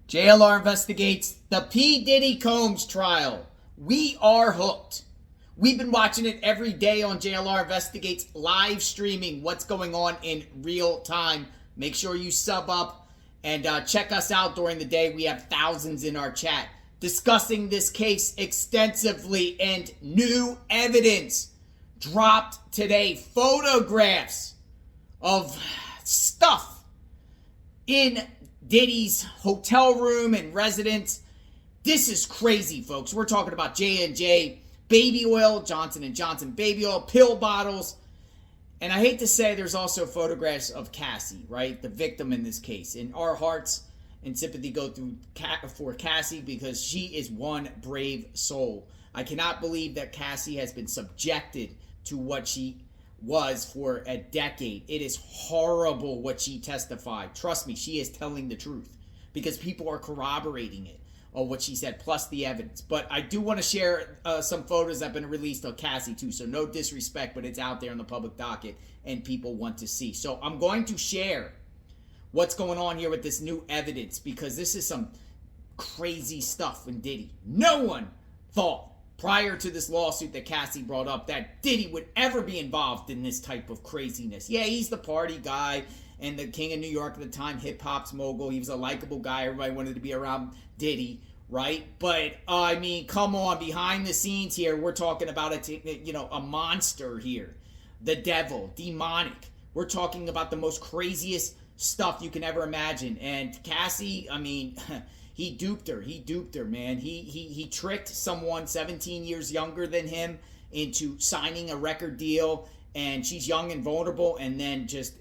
JLR Investigates the P. Diddy Combs trial. We are hooked. We've been watching it every day on JLR Investigates, live streaming what's going on in real time. Make sure you sub up and check us out during the day. We have thousands in our chat discussing this case extensively, and new evidence dropped today. Photographs of stuff in Diddy's hotel room and residence. This is crazy, folks. We're talking about J&J baby oil, Johnson & Johnson baby oil, pill bottles. And I hate to say, there's also photographs of Cassie, right? The victim in this case. And our hearts and sympathy go through for Cassie, because she is one brave soul. I cannot believe that Cassie has been subjected to what she was for a decade. It is horrible what she testified. Trust me, she is telling the truth, because people are corroborating it, or what she said, plus the evidence. But I do want to share some photos that have been released of Cassie too, so no disrespect, but it's out there in the public docket and people want to see. So I'm going to share what's going on here with this new evidence, because this is some crazy stuff in Diddy. No one thought prior to this lawsuit that Cassie brought up that Diddy would ever be involved in this type of craziness. Yeah, he's the party guy and the king of New York at the time, hip-hop's mogul. He was a likable guy. Everybody wanted to be around Diddy, right? But, I mean, come on, behind the scenes here, we're talking about a monster here. The devil, demonic. We're talking about the most craziest stuff you can ever imagine. And Cassie, I mean, he duped her. He duped her, man. He tricked someone 17 years younger than him into signing a record deal, and she's young and vulnerable, and then just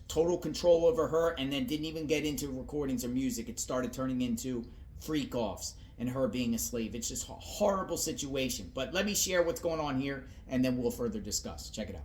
total control over her, and then didn't even get into recordings or music. It started turning into freak-offs and her being a slave. It's just a horrible situation. But let me share what's going on here, and then we'll further discuss. Check it out.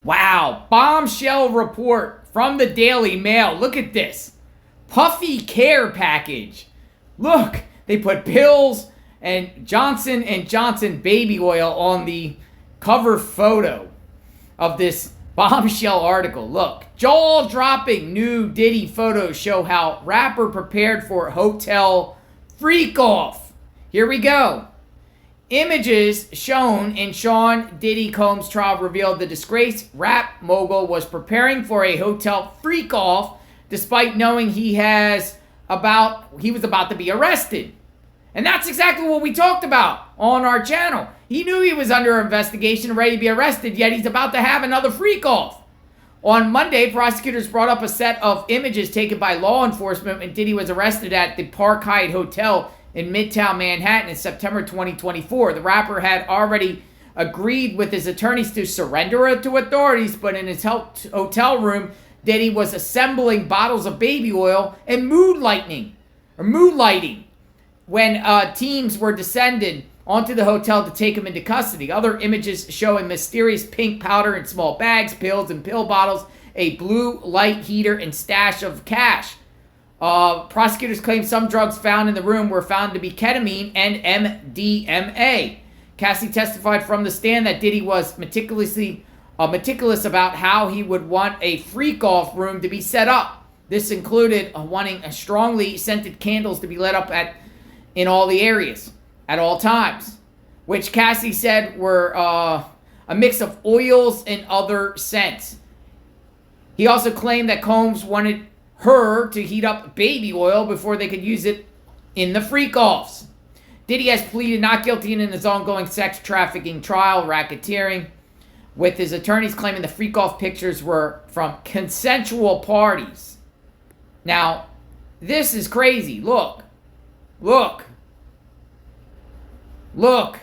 Wow, bombshell report from the Daily Mail. Look at this. Puffy care package. Look, they put pills and Johnson & Johnson baby oil on the cover photo of this bombshell article. Look, jaw-dropping new Diddy photos show how rapper prepared for hotel freak-off. Here we go. Images shown in Sean Diddy Combs' trial revealed the disgraced rap mogul was preparing for a hotel freak-off despite knowing he was about to be arrested. And that's exactly what we talked about on our channel. He knew he was under investigation, ready to be arrested, yet he's about to have another freak-off. On Monday, prosecutors brought up a set of images taken by law enforcement when Diddy was arrested at the Park Hyatt Hotel in Midtown Manhattan in September 2024. The rapper had already agreed with his attorneys to surrender to authorities, but in his hotel room, Diddy was assembling bottles of baby oil and moonlighting when teams were descended onto the hotel to take him into custody. Other images show a mysterious pink powder in small bags, pills and pill bottles, a blue light heater, and stash of cash. Prosecutors claim some drugs found in the room were found to be ketamine and MDMA. Cassie testified from the stand that Diddy was meticulous about how he would want a freak-off room to be set up. This included wanting strongly scented candles to be lit up in all the areas at all times, which Cassie said were a mix of oils and other scents. He also claimed that Combs wanted her to heat up baby oil before they could use it in the freak-offs. Diddy has pleaded not guilty in his ongoing sex trafficking trial, racketeering, with his attorneys claiming the freak-off pictures were from consensual parties. Now, this is crazy. Look. Look. Look.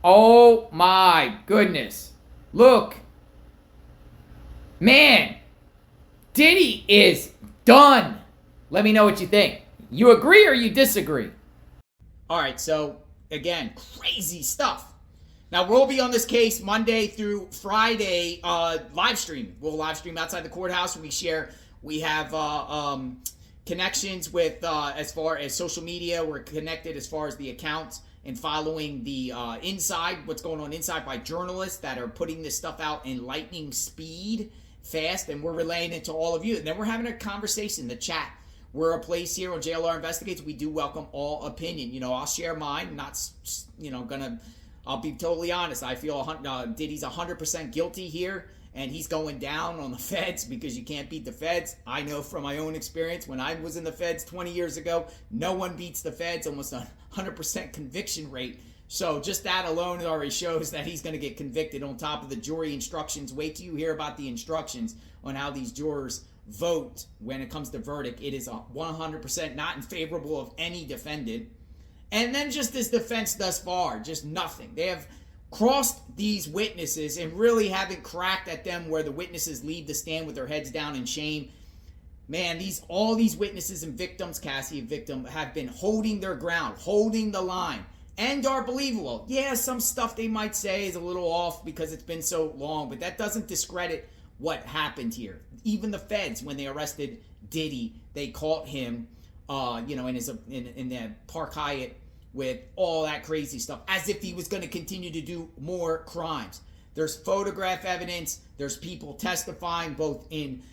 Oh my goodness. Look. Man, Diddy is done. Let me know what you think. You agree or you disagree? All right, so again, crazy stuff. Now, we'll be on this case Monday through Friday live stream. We'll live stream outside the courthouse and we have connections with as far as social media. We're connected as far as the accounts and following the inside, what's going on inside by journalists that are putting this stuff out in lightning speed, fast, and we're relaying it to all of you. And then we're having a conversation, the chat. We're a place here on JLR Investigates. We do welcome all opinion. You know, I'll share mine. Not, you know, I'll be totally honest. I feel Diddy's 100% guilty here, and he's going down on the feds because you can't beat the feds. I know from my own experience when I was in the feds 20 years ago, no one beats the feds, almost a 100% conviction rate. So just that alone already shows that he's going to get convicted on top of the jury instructions. Wait till you hear about the instructions on how these jurors vote when it comes to verdict. It is 100% not in favorable of any defendant. And then just this defense thus far, just nothing. They have crossed these witnesses and really haven't cracked at them where the witnesses leave the stand with their heads down in shame. Man, all these witnesses and victims, Cassie, a victim, have been holding their ground, holding the line, and are believable. Yeah, some stuff they might say is a little off because it's been so long, but that doesn't discredit what happened here. Even the feds, when they arrested Diddy, they caught him, in the Park Hyatt with all that crazy stuff, as if he was going to continue to do more crimes. There's photograph evidence. There's people testifying both in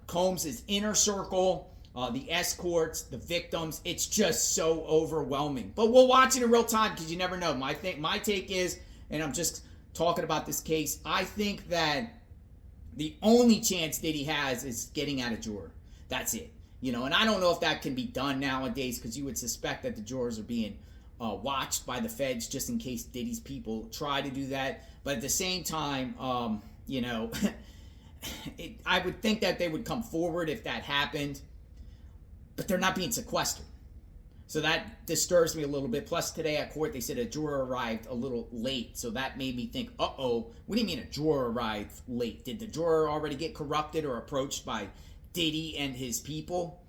Combs' inner circle, the escorts, the victims. It's just so overwhelming. But we'll watch it in real time because you never know. My take is, and I'm just talking about this case, I think that the only chance Diddy has is getting out of juror. That's it. You know, and I don't know if that can be done nowadays because you would suspect that the jurors are being watched by the feds just in case Diddy's people try to do that. But at the same time, I would think that they would come forward if that happened. But they're not being sequestered. So that disturbs me a little bit. Plus, today at court, they said a juror arrived a little late. So that made me think, uh-oh, what do you mean a juror arrived late? Did the juror already get corrupted or approached by Diddy and his people?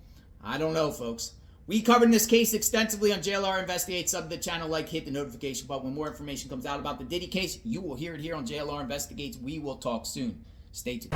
I don't know, folks. We covered this case extensively on JLR Investigates. Sub the channel, like, hit the notification button. When more information comes out about the Diddy case, you will hear it here on JLR Investigates. We will talk soon. Stay tuned.